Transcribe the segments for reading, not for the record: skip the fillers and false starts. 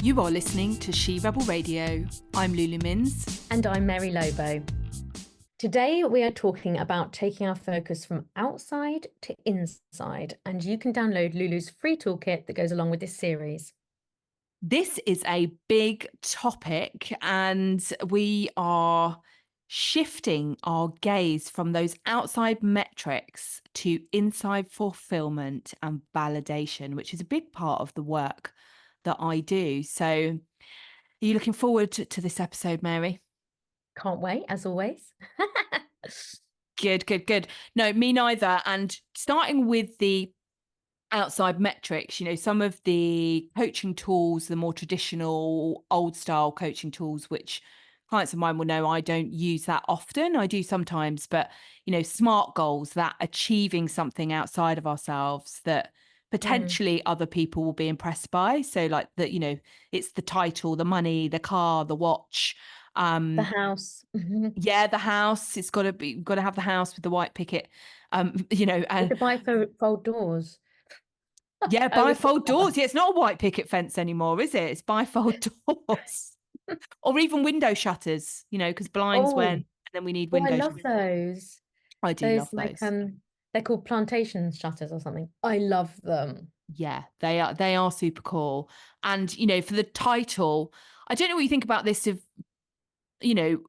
You are listening to She Rebel Radio. I'm Lulu Minns. And I'm Mary Lobo. Today we are talking about taking our focus from outside to inside, and you can download Lulu's free toolkit that goes along with this series. This is a big topic, and we are shifting our gaze from those outside metrics to inside fulfillment and validation, which is a big part of the work that I do. So, are you looking forward to this episode, Mary? Can't wait, as always. Good. No, me neither. And starting with the outside metrics, some of the coaching tools, the more traditional old style coaching tools, which clients of mine will know I don't use that often. I do sometimes, but SMART goals, that achieving something outside of ourselves that potentially other people will be impressed by. So like that, it's the title, the money, the car, the watch, the house. yeah, the house. It's got to have the house with the white picket, and With the bifold doors. yeah, Oh, we've got bifold that one. doors. Yeah, it's not a white picket fence anymore, is it? It's bifold doors. Or even window shutters, because blinds went, and then we need I window love shutters. those. I do Those love those. they're called plantation shutters or something. I love them. Yeah, they are super cool. And for the title, I don't know what you think about this of, you know,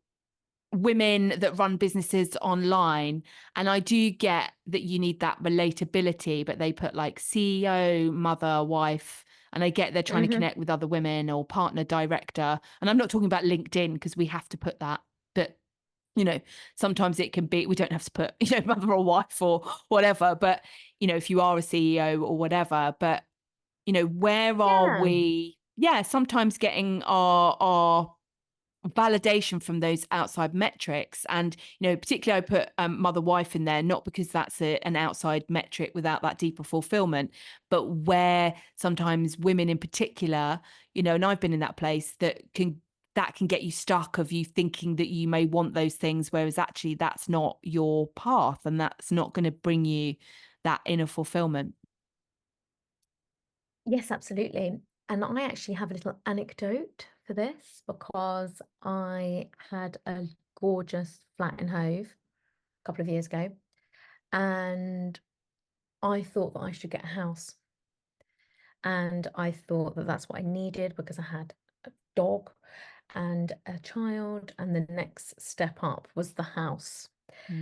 women that run businesses online, and I do get that you need that relatability, but they put like CEO, mother, wife, and I get they're trying to connect with other women, or partner, director. And I'm not talking about LinkedIn because we have to put that, but sometimes it can be, we don't have to put mother or wife or whatever, but if you are a CEO or whatever, but where are Yeah. we, sometimes getting our validation from those outside metrics. And particularly I put mother wife in there, not because that's an outside metric without that deeper fulfillment, but where sometimes women in particular, and I've been in that place, that can get you stuck of you thinking that you may want those things, whereas actually that's not your path, and that's not going to bring you that inner fulfillment. Yes, absolutely. And I actually have a little anecdote for this because I had a gorgeous flat in Hove a couple of years ago, and I thought that I should get a house. And I thought that that's what I needed because I had a dog and a child, and the next step up was the house.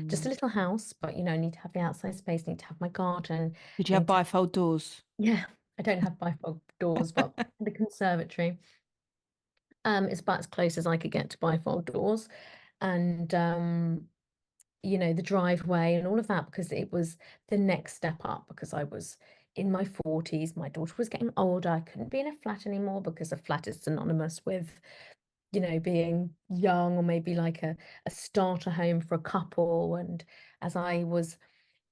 Just a little house, but need to have the outside space, need to have my garden, Did you have need to bifold doors? yeah, I don't have bifold doors, but the conservatory. It's about as close as I could get to bifold doors, and the driveway and all of that, because it was the next step up, because I was in my 40s, my daughter was getting older, I couldn't be in a flat anymore because a flat is synonymous with, being young, or maybe like a starter home for a couple. And as I was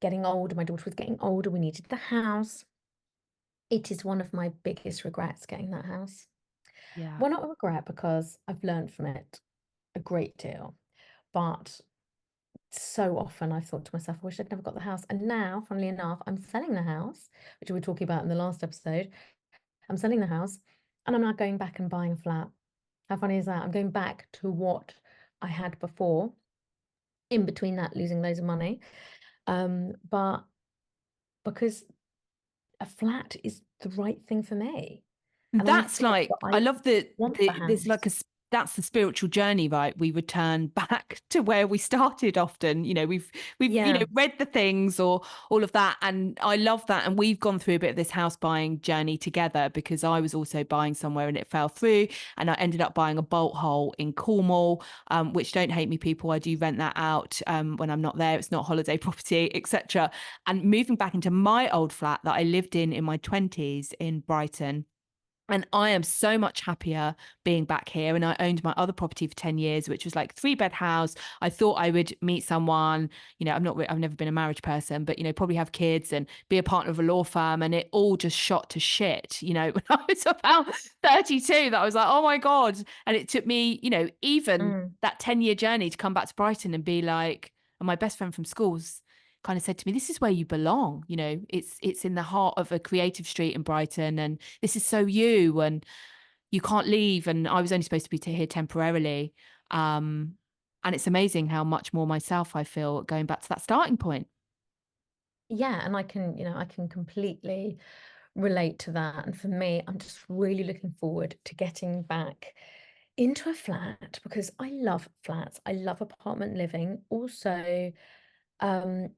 getting older, my daughter was getting older, we needed the house. It is one of my biggest regrets, getting that house. Yeah. Well, not a regret, because I've learned from it a great deal. But so often I've thought to myself, I wish I'd never got the house. And now, funnily enough, I'm selling the house, which we were talking about in the last episode. I'm selling the house, and I'm now going back and buying a flat. How funny is that? I'm going back to what I had before, in between that, losing loads of money. But because a flat is the right thing for me. And I That's thought that like, I I love want the there's like house. that's the spiritual journey, right? We return back to where we started often. We've Yeah. read the things or all of that. And I love that. And we've gone through a bit of this house buying journey together, because I was also buying somewhere and it fell through. And I ended up buying a bolt hole in Cornwall, which, don't hate me, people, I do rent that out when I'm not there. It's not holiday property, etc. And moving back into my old flat that I lived in my 20s in Brighton. And I am so much happier being back here. And I owned my other property for 10 years, which was like 3-bed house. I thought I would meet someone, I've never been a marriage person, but, probably have kids and be a partner of a law firm. And it all just shot to shit, when I was about 32, that I was like, oh my God. And it took me, even Mm. that 10-year journey to come back to Brighton and be like, and my best friend from school's kind of said to me, this is where you belong. It's in the heart of a creative street in Brighton, and this is so you. And you can't leave. And I was only supposed to be here temporarily. And it's amazing how much more myself I feel going back to that starting point. Yeah, and I can, I can completely relate to that. And for me, I'm just really looking forward to getting back into a flat because I love flats. I love apartment living. Also, um,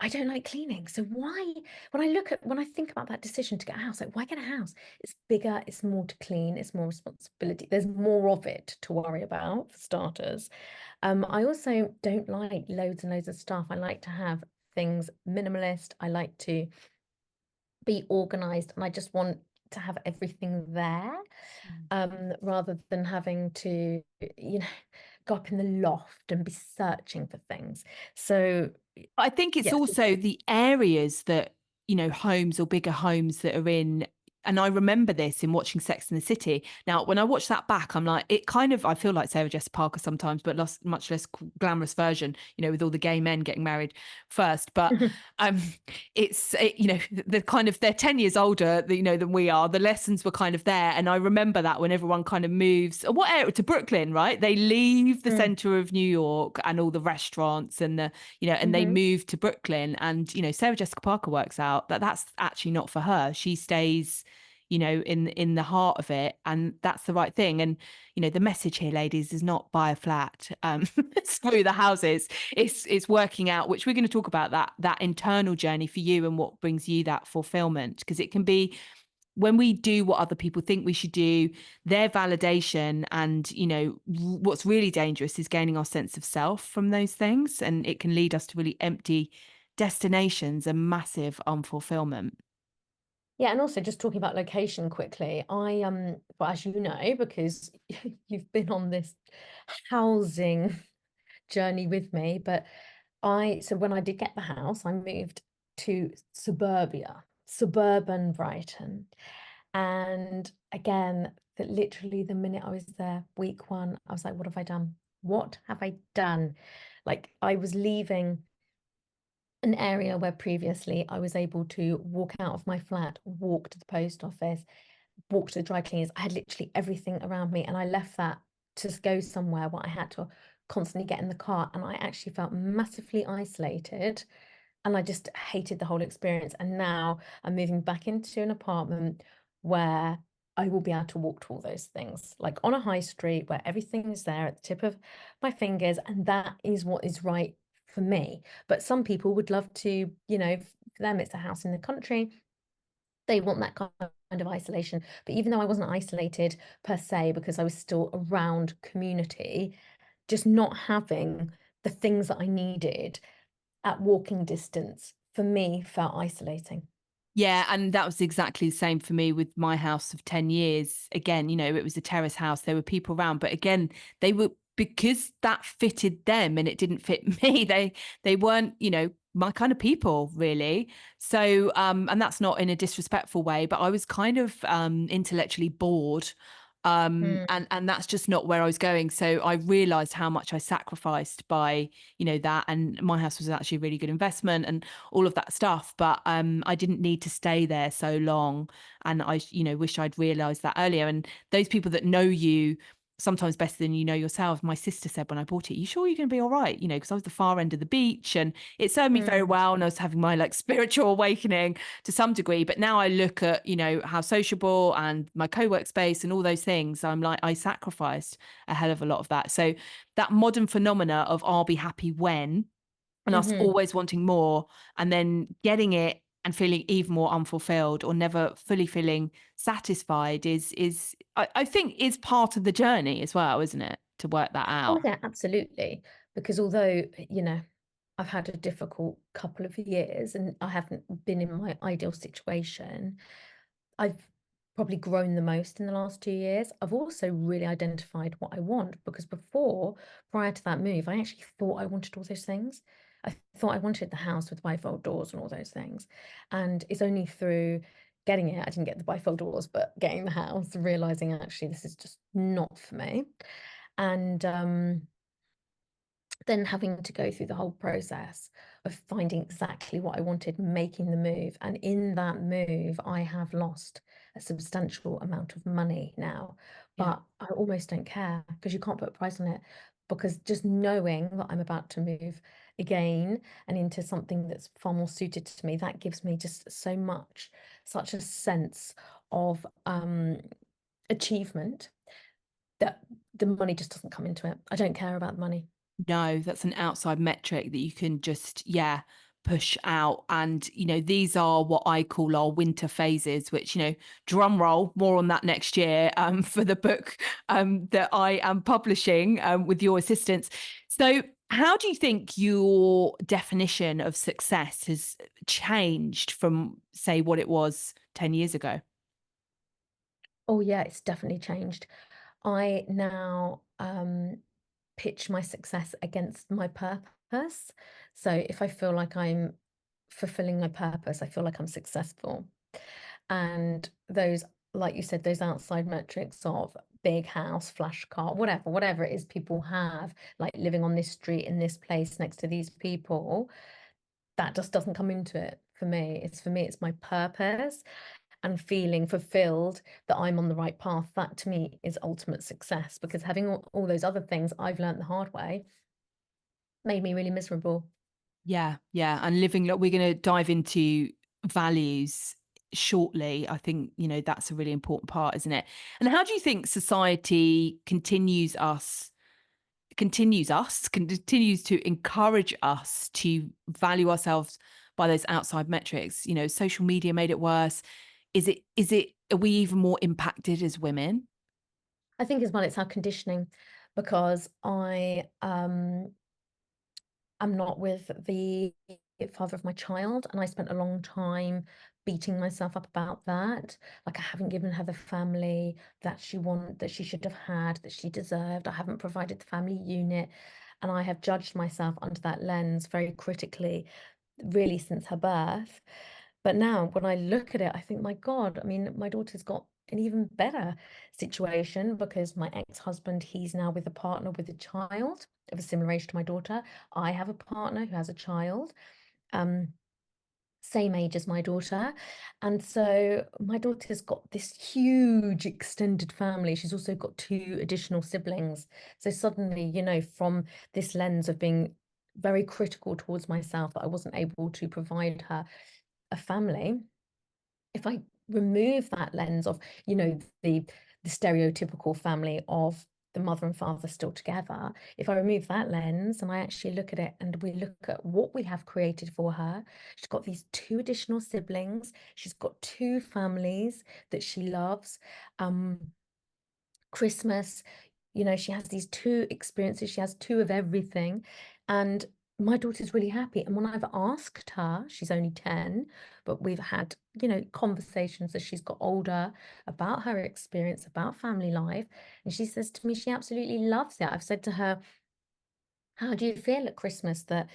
I don't like cleaning. So why, when I think about that decision to get a house, like why get a house? It's bigger, it's more to clean, it's more responsibility. There's more of it to worry about for starters. I also don't like loads and loads of stuff. I like to have things minimalist. I like to be organized and I just want to have everything there, rather than having to, you know, go up in the loft and be searching for things. So I think it's yes. also the areas that, homes or bigger homes that are in. And I remember this in watching Sex and the City. Now, when I watch that back, I'm like, I feel like Sarah Jessica Parker sometimes, but much less glamorous version, with all the gay men getting married first. But um, the kind of, they're 10 years older, than we are. The lessons were kind of there. And I remember that when everyone kind of moves, what area to Brooklyn, right? They leave the Mm. center of New York and all the restaurants and and they Hmm. move to Brooklyn. And, Sarah Jessica Parker works out that that's actually not for her. She stays, in the heart of it. And that's the right thing. And, the message here, ladies, is not buy a flat through the houses. It's working out, which we're going to talk about that internal journey for you and what brings you that fulfillment. Because it can be when we do what other people think we should do, their validation, and what's really dangerous is gaining our sense of self from those things, and it can lead us to really empty destinations and massive unfulfillment. Yeah, and also just talking about location quickly, well, as you know, because you've been on this housing journey with me, but so when I did get the house, I moved to suburban Brighton. And again, that literally the minute I was there, week one, I was like, what have I done? What have I done? Like I was leaving an area where previously I was able to walk out of my flat, walk to the post office, walk to the dry cleaners. I had literally everything around me, and I left that to go somewhere where I had to constantly get in the car, and I actually felt massively isolated, and I just hated the whole experience. And now I'm moving back into an apartment where I will be able to walk to all those things, like on a high street where everything is there at the tip of my fingers, and that is what is right for me. But some people would love to, for them, it's a house in the country. They want that kind of isolation. But even though I wasn't isolated per se, because I was still around community, just not having the things that I needed at walking distance for me felt isolating. Yeah, and that was exactly the same for me with my house of 10 years. Again, it was a terrace house. There were people around, but again, they were, because that fitted them and it didn't fit me. They weren't, my kind of people really. So and that's not in a disrespectful way, but I was kind of intellectually bored. Mm. And that's just not where I was going. So I realized how much I sacrificed by, that. And my house was actually a really good investment and all of that stuff. But I didn't need to stay there so long. And I, wish I'd realized that earlier. And those people that know you sometimes better than you know yourself. My sister said when I bought it, you sure you're going to be all right? Because I was the far end of the beach and it served me very Mm. well. And I was having my spiritual awakening to some degree. But now I look at, how sociable and my co-work space and all those things, I'm like, I sacrificed a hell of a lot of that. So that modern phenomena of I'll be happy when, and us Hmm. always wanting more and then getting it and feeling even more unfulfilled or never fully feeling satisfied I think is part of the journey as well, isn't it? To work that Oh out. yeah, absolutely. Because although, I've had a difficult couple of years and I haven't been in my ideal situation, I've probably grown the most in the last 2 years. I've also really identified what I want because prior to that move, I actually thought I wanted all those things. I thought I wanted the house with bifold doors and all those things. And it's only through getting it, I didn't get the bifold doors, but getting the house, realizing actually this is just not for me. And then having to go through the whole process of finding exactly what I wanted, making the move. And in that move, I have lost a substantial amount of money now, Yeah. but I almost don't care because you can't put a price on it. Because just knowing that I'm about to move again and into something that's far more suited to me, that gives me just so much, such a sense of achievement that the money just doesn't come into it. I don't care about the money. No, that's an outside metric that you can just, yeah, push out. And, these are what I call our winter phases, which, drum roll, more on that next year for the book that I am publishing with your assistance. So, how do you think your definition of success has changed from, say, what it was 10 years ago? Oh yeah, it's definitely changed. I now pitch my success against my purpose. So if I feel like I'm fulfilling my purpose, I feel like I'm successful. And those, like you said, those outside metrics of big house, flash car, whatever it is people have, like living on this street in this place next to these people, that just doesn't come into it for me. It's my purpose and feeling fulfilled that I'm on the right path. That to me is ultimate success because having all those other things I've learned the hard way made me really miserable. Yeah, yeah. And living, like, we're going to dive into values shortly. I think, that's a really important part, isn't it? And how do you think society continues to encourage us to value ourselves by those outside metrics? Social media made it worse. Are we even more impacted as women? I think as well it's our conditioning because I'm not with the father of my child, and I spent a long time beating myself up about that. Like I haven't given her the family that she should have had, that she deserved. I haven't provided the family unit, and I have judged myself under that lens very critically, really since her birth. But now when I look at it, I think, my God, I mean, my daughter's got an even better situation because my ex-husband, he's now with a partner with a child of a similar age to my daughter. I have a partner who has a child, um, same age as my daughter. And so my daughter's got this huge extended family. She's also got two additional siblings. So suddenly, from this lens of being very critical towards myself that I wasn't able to provide her a family, if I remove that lens of, the stereotypical family of the mother and father still together, if I remove that lens and I actually look at it and we look at what we have created for her, she's got these two additional siblings, she's got two families that she loves. Christmas, she has these two experiences, she has two of everything. And my daughter's really happy. And when I've asked her, she's only 10, but we've had, conversations as she's got older about her experience, about family life. And she says to me, she absolutely loves it. I've said to her, how do you feel at Christmas that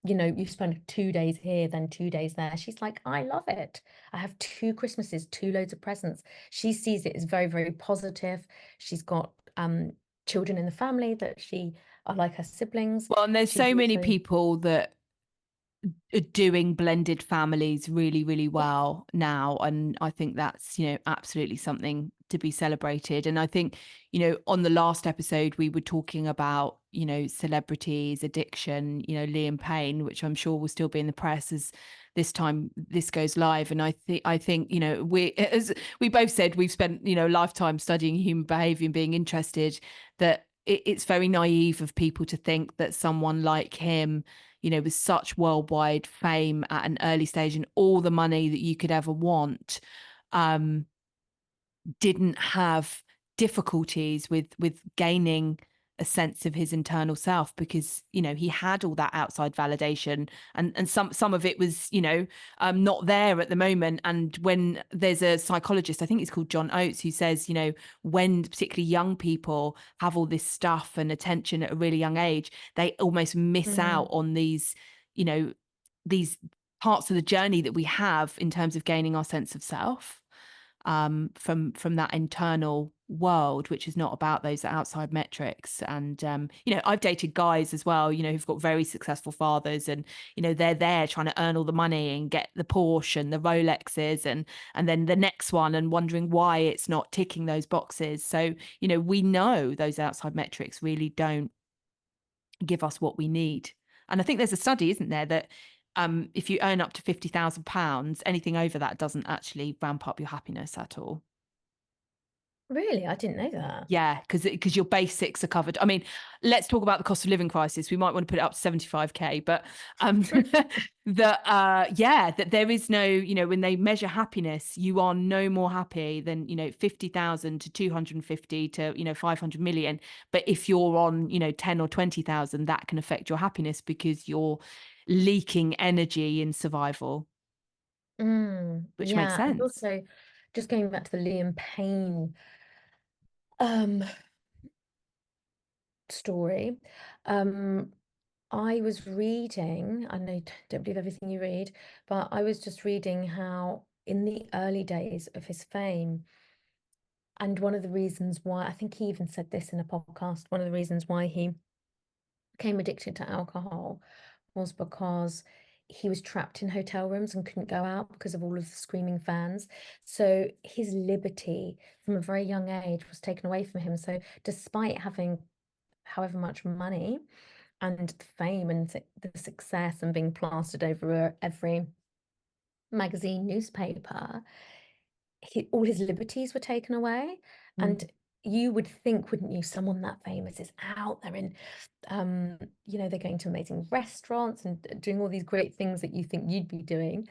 you spend 2 days here, then 2 days there? She's like, I love it. I have two Christmases, two loads of presents. She sees it as very, very positive. She's got children in the family that she are like her siblings. Well, and there's She's so many also, people that are doing blended families really, really yeah. well now. And I think that's, absolutely something to be celebrated. And I think, on the last episode, we were talking about, celebrities, addiction, Liam Payne, which I'm sure will still be in the press as this goes live. And I think, as we both said, we've spent, a lifetime studying human behavior and being interested that it's very naive of people to think that someone like him, with such worldwide fame at an early stage and all the money that you could ever want, um, didn't have difficulties with gaining a sense of his internal self because he had all that outside validation, and some of it was not there at the moment. And when there's a psychologist, I think it's called John Oates, who says when particularly young people have all this stuff and attention at a really young age, they almost miss out Mm. on you know these parts of the journey that we have in terms of gaining our sense of self, from that internal world, which is not about those outside metrics. And I've dated guys as well, who've got very successful fathers, and they're there trying to earn all the money and get the Porsche and the Rolexes, and then the next one, and wondering why it's not ticking those boxes. So we know those outside metrics really don't give us what we need. And I think there's a study, isn't there, that if you earn up to £50,000, anything over that doesn't actually ramp up your happiness at all. Really? I didn't know that. Yeah, because your basics are covered. I mean, let's talk about the cost of living crisis. We might want to put it up to 75k, but that there is no, when they measure happiness, you are no more happy than 50,000 to 250 to 500 million. But if you're on 10 or 20,000, that can affect your happiness because you're leaking energy in survival, which makes Yeah, and sense. also just going back to the Liam Payne um story. Um, I was reading, I know don't believe everything you read, but I was just reading how in the early days of his fame, and one of the reasons why, I think he even said this in a podcast, one of the reasons why he became addicted to alcohol was because he was trapped in hotel rooms and couldn't go out because of all of the screaming fans. So his liberty from a very young age was taken away from him. So despite having however much money and the fame and the success and being plastered over every magazine, newspaper, all his liberties were taken away. Mm. And you would think, wouldn't you, someone that famous is out there in, they're going to amazing restaurants and doing all these great things that you think you'd be doing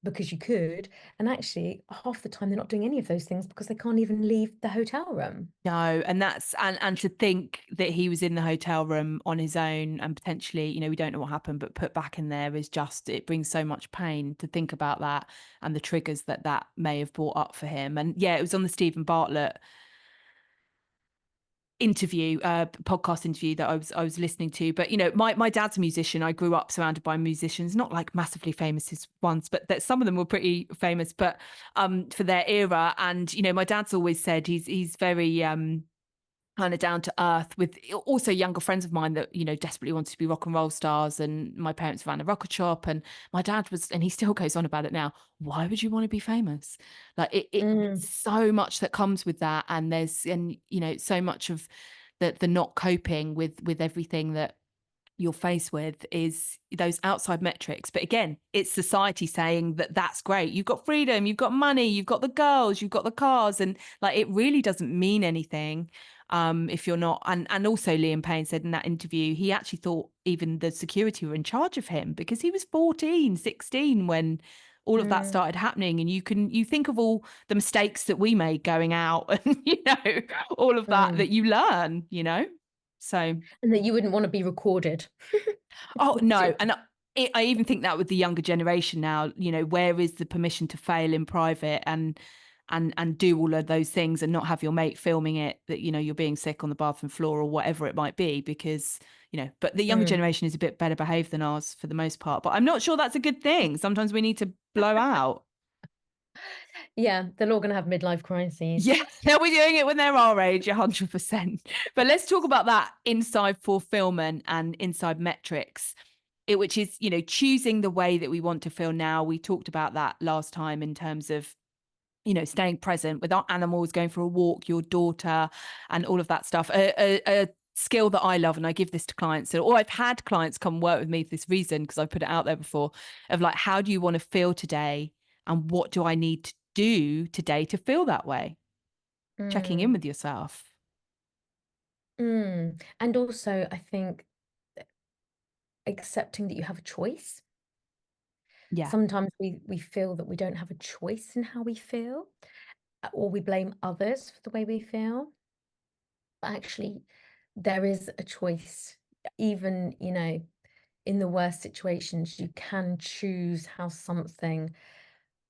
because you could. And actually, half the time, they're not doing any of those things because they can't even leave the hotel room. No, and and to think that he was in the hotel room on his own and potentially, we don't know what happened, but put back in there is just, it brings so much pain to think about that and the triggers that that may have brought up for him. And yeah, it was on the Stephen Bartlett interview, podcast interview that I was listening to. But my dad's a musician. I grew up surrounded by musicians, not like massively famous ones, but that some of them were pretty famous, but for their era. And my dad's always said he's very kind of down to earth, with also younger friends of mine that desperately wanted to be rock and roll stars, and my parents ran a record shop, and my dad was, and he still goes on about it now, why would you want to be famous? Like Mm, so much that comes with that, and there's, and so much of the not coping with everything that you're faced with is those outside metrics. But again, it's society saying that that's great. You've got freedom, you've got money, you've got the girls, you've got the cars, and like it really doesn't mean anything if you're not. And also Liam Payne said in that interview, he actually thought even the security were in charge of him because he was 14, 16 when all of that mm, started happening. And you think of all the mistakes that we made going out and all of that mm. you learn, so And that you wouldn't want to be recorded. oh Would you? no, and I even think that with the younger generation now, where is the permission to fail in private and do all of those things and not have your mate filming it that you're being sick on the bathroom floor or whatever it might be, because but the younger Mm. generation is a bit better behaved than ours for the most part. But I'm not sure that's a good thing. Sometimes we need to blow out. Yeah, they're all going to have midlife crises. Yeah, they'll be doing it when they're our age, 100%. But let's talk about that inside fulfillment and inside metrics, which is, choosing the way that we want to feel now. We talked about that last time in terms of, staying present with our animals, going for a walk, your daughter, and all of that stuff. A skill that I love, and I give this to clients, or I've had clients come work with me for this reason, because I put it out there before, of like, how do you want to feel today? And what do I need to do today to feel that way? Checking in Mm, with yourself. And also, I think accepting that you have a choice. Yeah. Sometimes we feel that we don't have a choice in how we feel, or we blame others for the way we feel. But actually, there is a choice. Even, in the worst situations, you can choose how something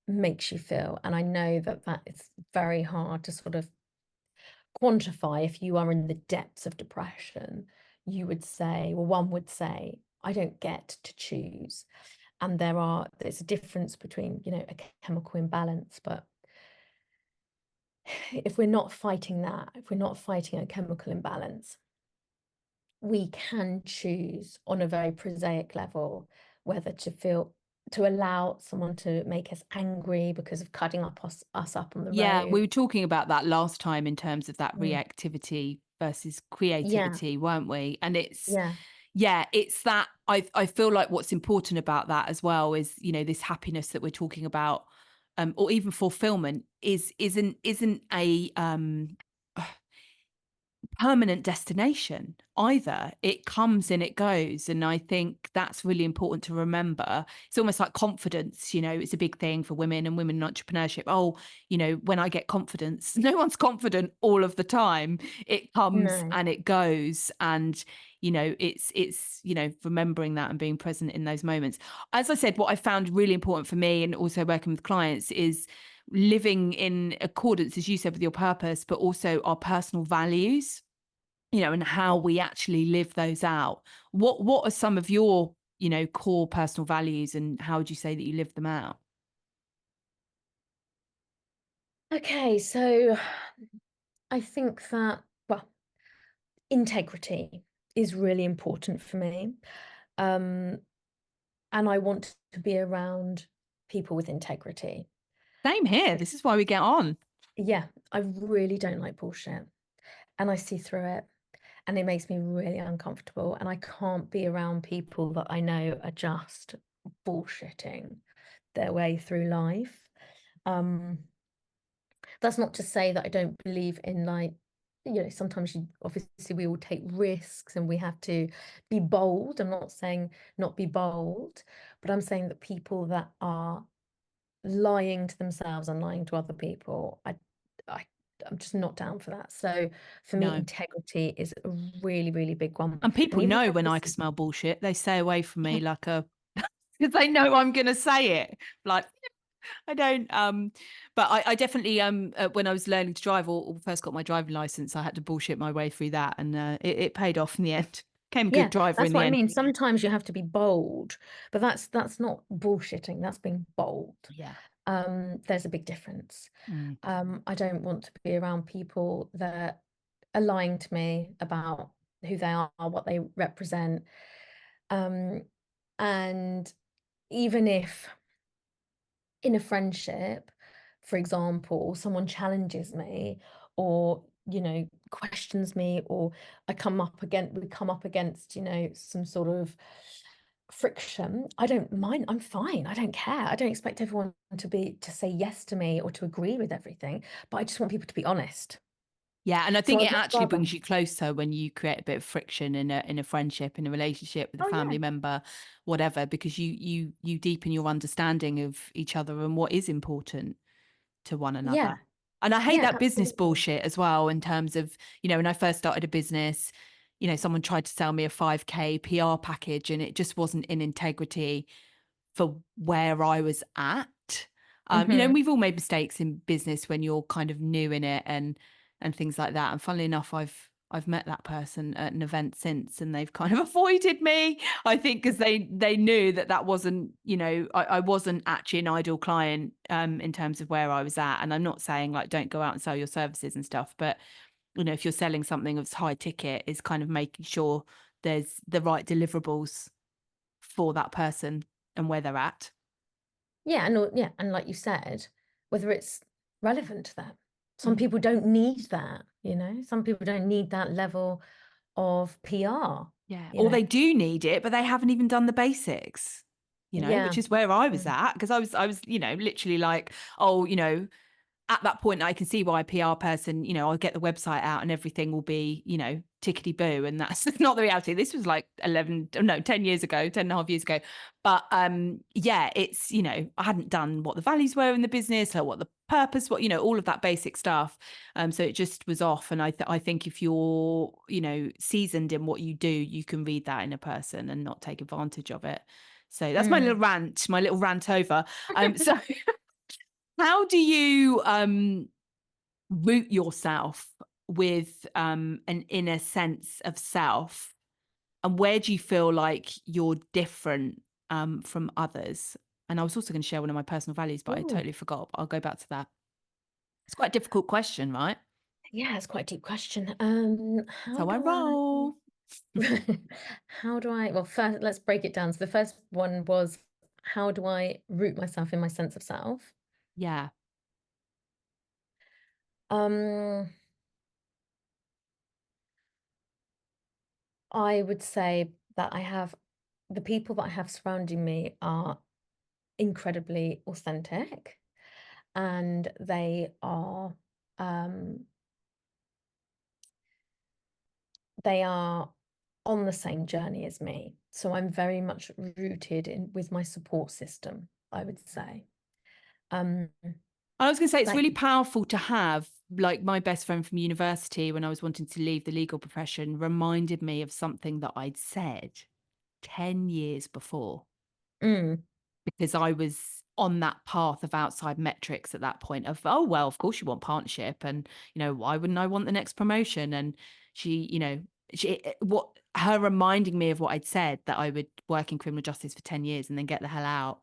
makes you feel. And I know that that is very hard to sort of quantify. If you are in the depths of depression, you would say, well, one would say, I don't get to choose. And there's a difference between, a chemical imbalance, but if we're not fighting that, if we're not fighting a chemical imbalance, we can choose on a very prosaic level whether to allow someone to make us angry because of cutting us up on the Yeah, we road. were talking about that last time in terms of that Mm. reactivity versus Yeah, creativity, weren't we? And yeah, it's that I feel like what's important about that as well is, this happiness that we're talking about, or even fulfillment isn't a permanent destination either. It comes and it goes. And I think that's really important to remember. It's almost like confidence, it's a big thing for women and women in entrepreneurship. Oh, when I get confidence, no one's confident all of the time. It comes no. and it goes. And, remembering that and being present in those moments. As I said, what I found really important for me and also working with clients is living in accordance, as you said, with your purpose, but also our personal values, and how we actually live those out. What are some of your, core personal values, and how would you say that you live them out? Okay, so I think that, well, integrity is really important for me. Um, and I want to be around people with integrity. Same here. This is why we get on. Yeah, I really don't like bullshit. And I see through it. And it makes me really uncomfortable. And I can't be around people that I know are just bullshitting their way through life. Um, that's not to say that I don't believe in, like, sometimes obviously we all take risks and we have to be bold. I'm not saying not be bold, but I'm saying that people that are lying to themselves and lying to other people, I I'm just not down for that. So for me, No. integrity is a really, really big one. And And people even know though when I this, smell bullshit, they stay away from yeah, me like a because they know I'm going to say it. Like, I don't. But I definitely when I was learning to drive or first got my driving license, I had to bullshit my way through that, and it paid off in the end. Became a good yeah, driver in that's the what I end. mean. Sometimes you have to be bold, but that's not bullshitting. That's being bold. Yeah. There's a big difference. Mm. I don't want to be around people that are lying to me about who they are, what they represent. Um, and even if in a friendship, for example, someone challenges me or, questions me, or we come up against, some sort of friction, I don't mind. I'm fine. I don't care. I don't expect everyone to say yes to me or to agree with everything, but I just want people to be honest. Yeah, and I So think I'd it much actually rather, brings you closer when you create a bit of friction in a friendship, in a relationship with a oh family yeah, member, whatever, because you deepen your understanding of each other and what is important to one another. yeah, And I hate yeah, that business absolutely. bullshit as well, in terms of, when I first started a business, someone tried to sell me a 5K PR package and it just wasn't in integrity for where I was at. And Hmm. we've all made mistakes in business when you're kind of new in it and things like that. And funnily enough, I've met that person at an event since, and they've kind of avoided me. I think because they knew that wasn't, I wasn't actually an ideal client in terms of where I was at. And I'm not saying like don't go out and sell your services and stuff, but if you're selling something that's high ticket, is kind of making sure there's the right deliverables for that person and where they're at. Yeah, and like you said, whether it's relevant to them. Some Mm. people don't need that, Some people don't need that level of PR, Yeah. you Or know. they do need it, but they haven't even done the basics, which Yeah. is where I was Mm. at. Because I was, literally like, oh, at that point, I can see why a PR person, I'll get the website out and everything will be, tickety boo. And that's not the reality. This was like 11, no, 10 years ago, 10 and a half years ago. But yeah, it's, I hadn't done what the values were in the business or what the purpose, all of that basic stuff. So it just was off. And I think if you're, seasoned in what you do, you can read that in a person and not take advantage of it. So that's Mm. my little rant over. So how do you root yourself with an inner sense of self? And where do you feel like you're different from others? And I was also going to share one of my personal values, but I Ooh. totally forgot. I'll go back to that. It's quite a difficult question, right? Yeah, it's quite a deep question. That's How how I do I roll. how do I, well, first let's break it down. So the first one was, how do I root myself in my sense of self? Yeah. Um, I would say that I have the people that I have surrounding me are incredibly authentic, and um they are on the same journey as me. So I'm very much rooted in with my support system, I would say. Um, I was going to say it's like, really powerful to have, like, my best friend from university when I was wanting to leave the legal profession reminded me of something that I'd said 10 years before, mm, because I was on that path of outside metrics at that point of, oh, well, of course you want partnership. And, why wouldn't I want the next promotion? And she, what her reminding me of what I'd said, that I would work in criminal justice for 10 years and then get the hell out.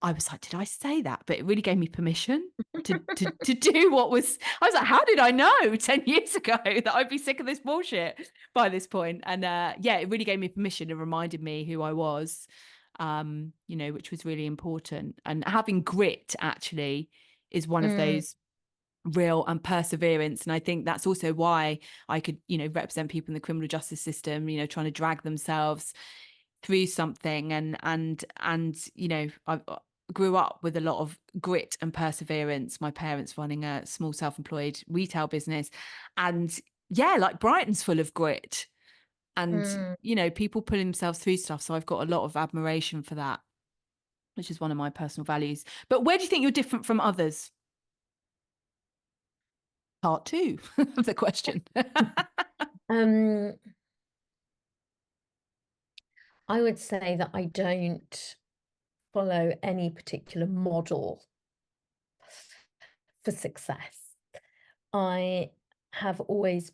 I was like, did I say that? But it really gave me permission to do what was. I was like, how did I know 10 years ago that I'd be sick of this bullshit by this point? And yeah, it really gave me permission and reminded me who I was, which was really important. And having grit actually is one of mm, those real, and perseverance. And I think that's also why I could, represent people in the criminal justice system, trying to drag themselves through something. And I grew up with a lot of grit and perseverance. My parents running a small self-employed retail business, and yeah, like Brighton's full of grit, and mm. people putting themselves through stuff. So I've got a lot of admiration for that, which is one of my personal values. But where do you think you're different from others? Part two of the question. Um, I would say that I don't follow any particular model for success. I have always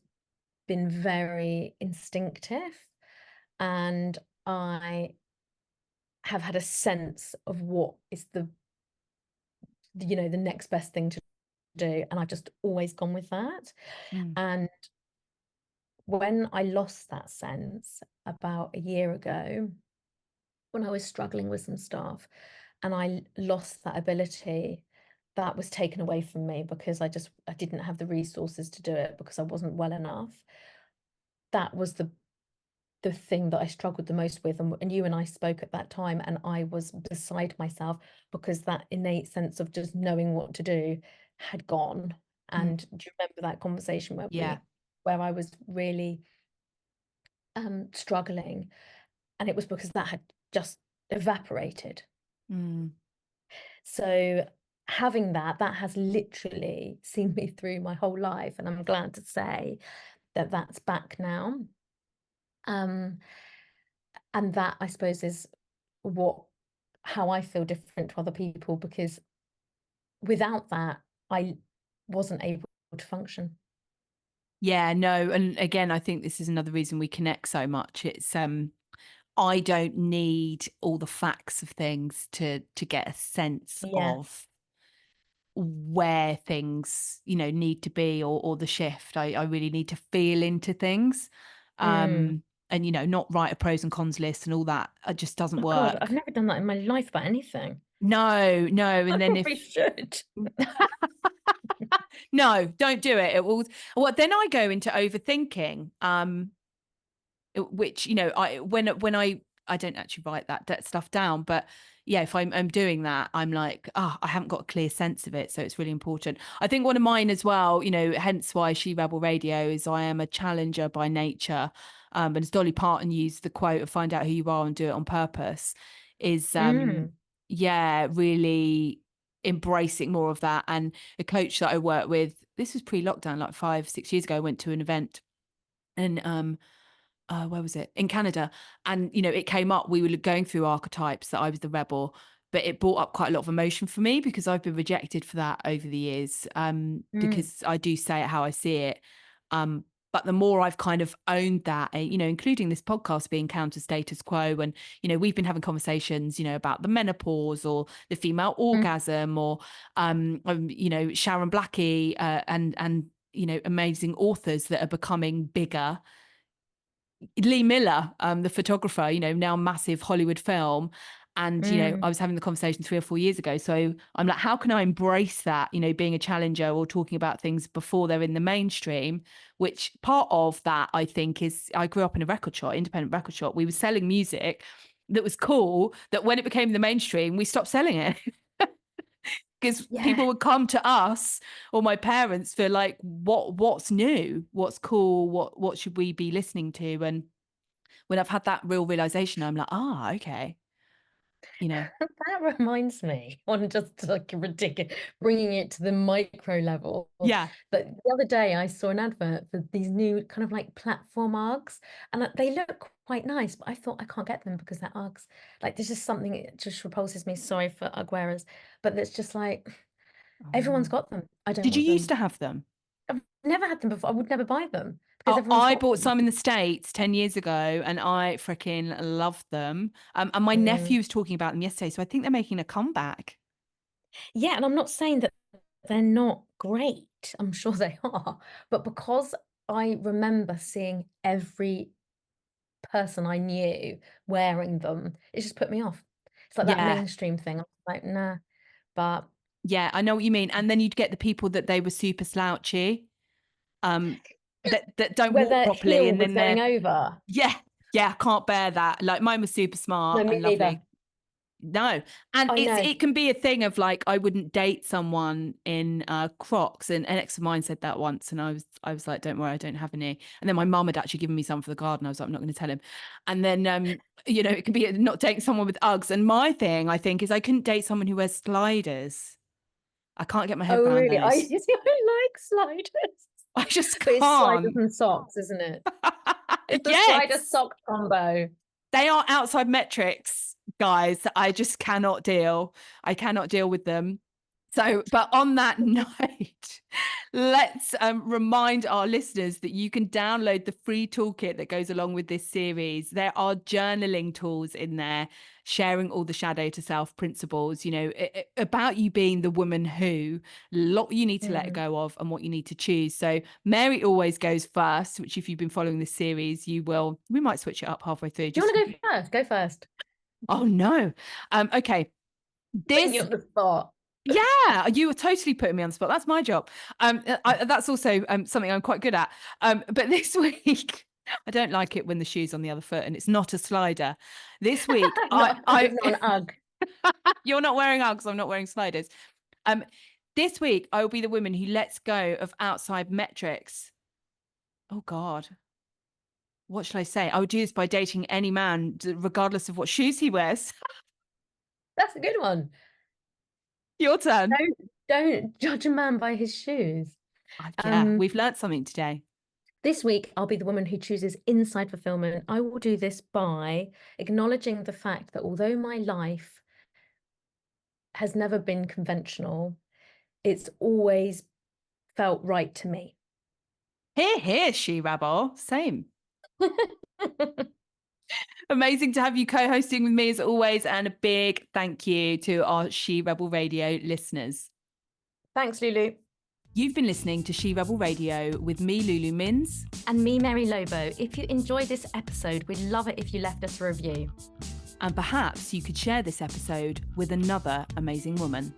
been very instinctive, and I have had a sense of what is the next best thing to do, and I've just always gone with that. Mm, And when I lost that sense about a year ago, when I was struggling with some stuff, and I lost that ability, that was taken away from me because I didn't have the resources to do it because I wasn't well enough. That was the thing that I struggled the most with. And you and I spoke at that time, and I was beside myself because that innate sense of just knowing what to do had gone. mm, And do you remember that conversation yeah. where I was really struggling, and it was because that had just evaporated. Mm. So having that has literally seen me through my whole life, and I'm glad to say that that's back now. Um, and that, I suppose, is what how I feel different to other people, because without that, I wasn't able to function. Yeah, no, and again, I think this is another reason we connect so much. It's I don't need all the facts of things to get a sense Yeah. of where things, need to be, or the shift. I really need to feel into things. Mm. And not write a pros and cons list and all that. It just doesn't Oh God, I've work. never done that in my life about anything. No, no. I And then probably if should. no, don't do it. It will. Well, then I go into overthinking. Which I when I don't actually write that stuff down, but yeah, if I'm doing that, I'm like, I haven't got a clear sense of it. So it's really important. I think one of mine as well, hence why She Rebel Radio, is I am a challenger by nature. And as Dolly Parton used the quote of "find out who you are and do it on purpose," is Mm. yeah, really embracing more of that. And a coach that I work with, this was pre-lockdown, like 5-6 years ago, I went to an event, and where was it, in Canada, and it came up, we were going through archetypes, that I was the rebel, but it brought up quite a lot of emotion for me because I've been rejected for that over the years, Mm. because I do say it how I see it, But the more I've kind of owned that, including this podcast being counter status quo, and, we've been having conversations, about the menopause or the female Mm. orgasm, or, Sharon Blackie, and, amazing authors that are becoming bigger. Lee Miller, the photographer, now massive Hollywood film. And, I Mm. was having the conversation 3 or 4 years ago. So I'm like, how can I embrace that, being a challenger or talking about things before they're in the mainstream, which part of that, I think, is I grew up in a record shop, independent record shop. We were selling music that was cool, that when it became the mainstream, we stopped selling it. Because Yeah. people would come to us or my parents for like, what's new, what's cool, what should we be listening to? And when I've had that real realization, I'm like, okay, you know, That reminds me, on just like ridiculous, bringing it to the micro level, yeah, that the other day I saw an advert for these new kind of like platform Uggs, and they look quite nice, but I thought I can't get them because they're Uggs. Like there's just something, it just repulses me. Sorry for Ugg wearers, but it's just like everyone's oh. got them. I don't Did you want used them. to have them? I've never had them before. I would never buy them because Oh, everyone's I got bought them. some in the States 10 years ago and I freaking loved them. And my Mm. nephew was talking about them yesterday. So I think they're making a comeback. Yeah, and I'm not saying that they're not great. I'm sure they are. But because I remember seeing every person I knew wearing them, it just put me off. It's like that Yeah. mainstream thing. I'm like, nah. But Yeah, I know what you mean. And then you'd get the people that they were super slouchy, that don't where walk the properly. heel And was then going they're, over. yeah, yeah, I can't bear that. Like mine was super No, smart me and neither. lovely. No. And I know. it can be a thing of like I wouldn't date someone in Crocs, and an ex of mine said that once, and I was like, don't worry, I don't have any. And then my mum had actually given me some for the garden. I was like, I'm not going to tell him. And then it can be not dating someone with Uggs. And my thing, I think, is I couldn't date someone who wears sliders. I can't get my head Oh, around really? I those. you see, I like sliders. I just But it's sliders can't. and socks, isn't it? It's the slider Yes. sock combo. They are outside metrics, guys. I just cannot deal. I cannot deal with them. So, but on that note, let's remind our listeners that you can download the free toolkit that goes along with this series. There are journaling tools in there, sharing all the shadow to self principles, about you being the woman who, lot you need to let Mm. go of and what you need to choose. So Mary always goes first, which if you've been following this series, we might switch it up halfway through. Do you Just, want to go first? Go first. oh no. Okay. Putting you This on the spot. Yeah, you were totally putting me on the spot. That's my job. That's also something I'm quite good at. But this week, I don't like it when the shoe's on the other foot and it's not a slider. This week, It's not an UGG. you're not wearing Uggs. I'm not wearing sliders. Um, this week, I will be the woman who lets go of outside metrics. Oh God, what should I say? I would do this by dating any man, regardless of what shoes he wears. That's a good one. Your turn. Don't judge a man by his shoes. Yeah, Um, we've learnt something today. this week I'll be the woman who chooses inside fulfillment. I will do this by acknowledging the fact that although my life has never been conventional, it's always felt right to me. Here, she rabble. Same. Amazing to have you co-hosting with me as always, and a big thank you to our She Rebel Radio listeners. Thanks, Lulu. You've been listening to She Rebel Radio with me, Lulu Mins. And me, Mary Lobo. If you enjoyed this episode, we'd love it if you left us a review. And perhaps you could share this episode with another amazing woman.